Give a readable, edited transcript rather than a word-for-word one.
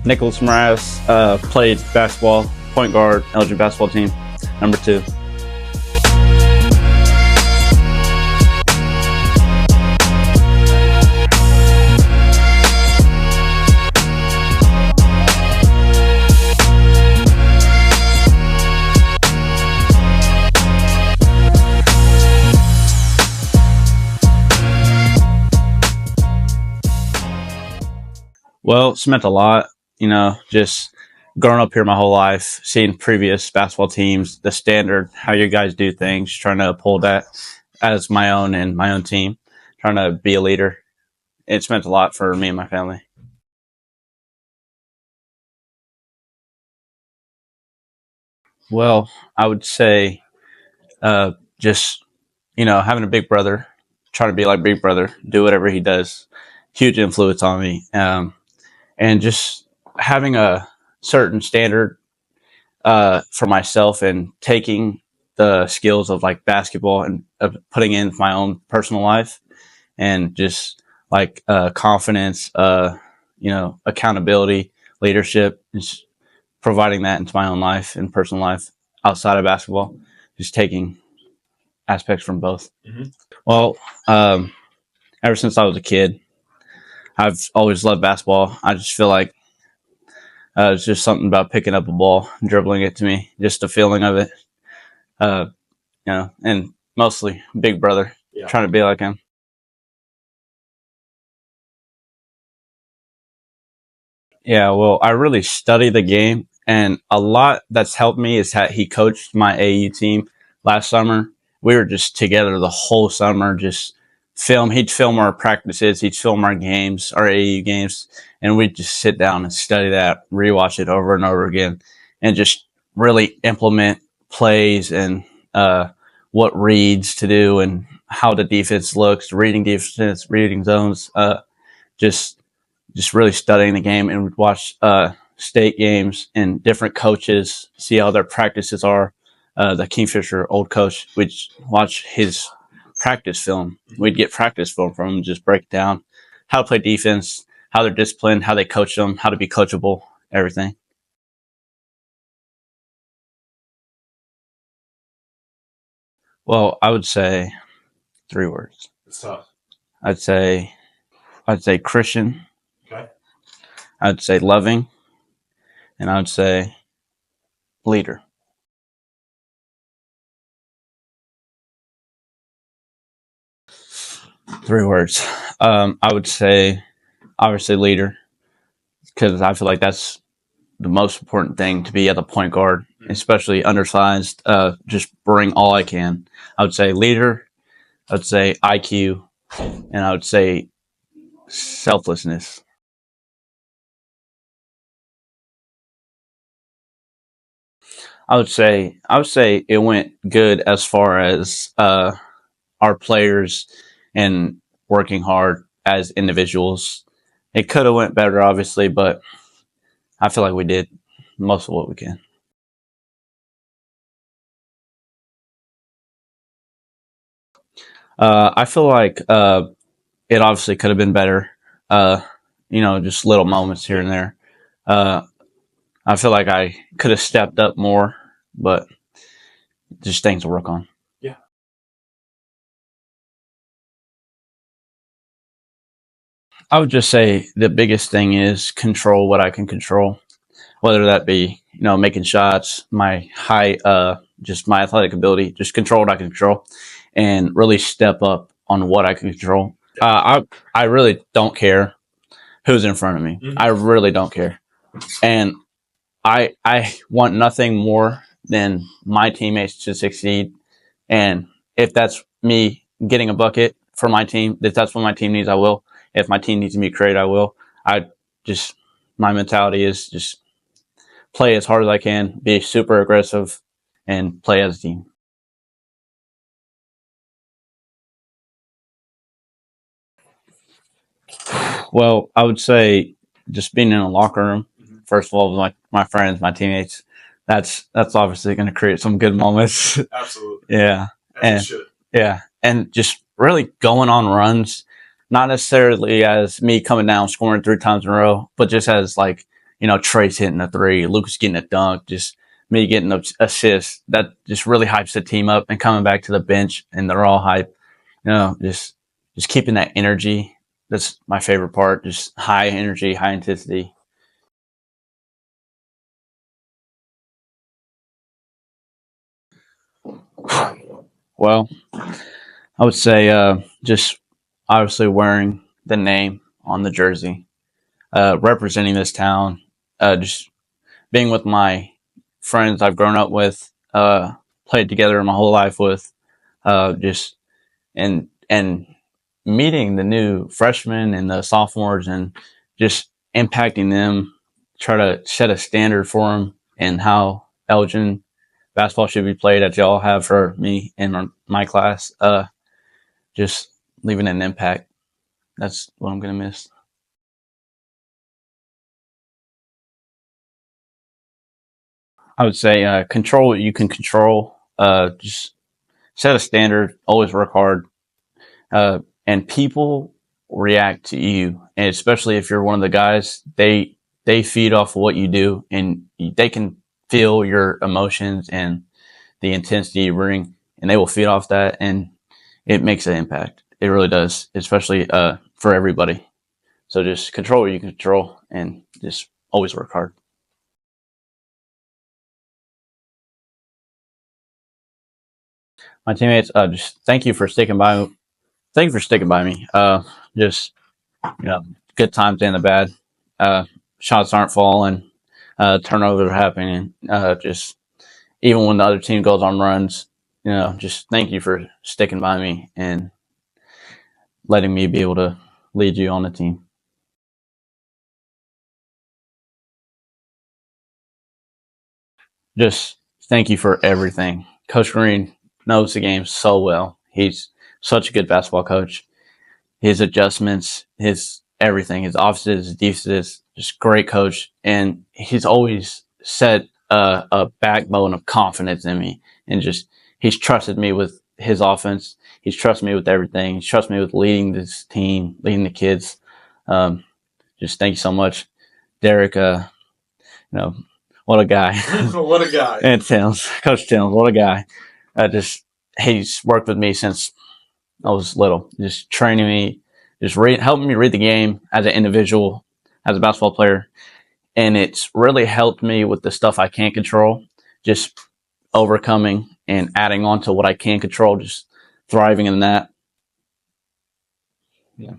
Nicholas Meraz, played basketball, point guard, Elgin basketball team, number 2. Well, it's meant a lot, just growing up here my whole life, seeing previous basketball teams, the standard, how you guys do things, trying to uphold that as my own and my own team, trying to be a leader. It's meant a lot for me and my family. Well, I would say just, having a big brother, trying to be like big brother, do whatever he does, huge influence on me. And just having a certain standard for myself and taking the skills of like basketball and putting in my own personal life and just like confidence, accountability, leadership, just providing that into my own life and personal life outside of basketball, just taking aspects from both. Mm-hmm. Well, ever since I was a kid, I've always loved basketball. I just feel like it's just something about picking up a ball, dribbling it to me, just the feeling of it. And mostly big brother, trying to be like him. Yeah, well, I really study the game, and a lot that's helped me is that he coached my AU team last summer. We were just together the whole summer, just he'd film our practices, he'd film our games, our AU games, and we'd just sit down and study that, rewatch it over and over again, and just really implement plays and what reads to do and how the defense looks, reading defense, reading zones, just really studying the game, and we'd watch state games and different coaches, see how their practices are. The Kingfisher old coach, we'd watch his practice film. We'd get practice film from him, just break it down, how to play defense, how they're disciplined, how they coach them, how to be coachable, everything. Well, I would say 3 words. It's tough. I'd say Christian. Okay. I'd say loving, and I would say leader. Three words. I would say obviously leader, because I feel like that's the most important thing, to be at the point guard, especially undersized. Just bring all I can. I would say leader. I would say IQ, and I would say selflessness. I would say it went good as far as our players and working hard as individuals. It could have went better, obviously, but I feel like we did most of what we can. I feel like it obviously could have been better. Just little moments here and there. I feel like I could have stepped up more, but just things to work on. Yeah. I would just say the biggest thing is control what I can control, whether that be, making shots, my height, just my athletic ability, just control what I can control and really step up on what I can control. I really don't care who's in front of me. Mm-hmm. I really don't care. And I want nothing more than my teammates to succeed. And if that's me getting a bucket for my team, if that's what my team needs, I will. If my team needs to be created, I will. My mentality is just play as hard as I can, be super aggressive, and play as a team. Well, I would say just being in a locker room, first of all, with my friends, my teammates, that's obviously going to create some good moments. Absolutely. Yeah. As it should. Yeah. And just really going on runs, not necessarily as me coming down, scoring 3 times in a row, but just as like Trey's hitting a three, Lucas getting a dunk, just me getting an assist. That just really hypes the team up, and coming back to the bench and they're all hyped. Just keeping that energy. That's my favorite part. Just high energy, high intensity. Well, I would say just obviously wearing the name on the jersey, representing this town, just being with my friends I've grown up with, played together my whole life with, just and meeting the new freshmen and the sophomores and just impacting them, try to set a standard for them and how Elgin basketball should be played, as y'all have for me in my class. Just leaving an impact. That's what I'm going to miss. I would say control what you can control. Just set a standard. Always work hard. And people react to you, and especially if you're one of the guys, they feed off of what you do, and they can feel your emotions and the intensity you bring, and they will feed off that, and it makes an impact. It really does, especially for everybody. So just control what you can control, and just always work hard. My teammates, just thank you for sticking by. Thank you for sticking by me. Just you know, good times and the bad. Uh, Shots aren't falling. Turnovers are happening. Just even when the other team goes on runs, just thank you for sticking by me and letting me be able to lead you on the team. Just thank you for everything. Coach Green knows the game so well. He's such a good basketball coach. His adjustments, his everything, his offenses, his defenses, just great coach. And he's always set a backbone of confidence in me, and just he's trusted me with his offense. He's trusted me with everything. He's trusted me with leading this team, leading the kids. Um, just thank you so much, Derek. You know, what a guy. What a guy. And Towns, Coach Towns, what a guy. Just he's worked with me since I was little, just training me, just helping me read the game as an individual, as a basketball player. And it's really helped me with the stuff I can't control, just overcoming and adding on to what I can control, just thriving in that. Yeah.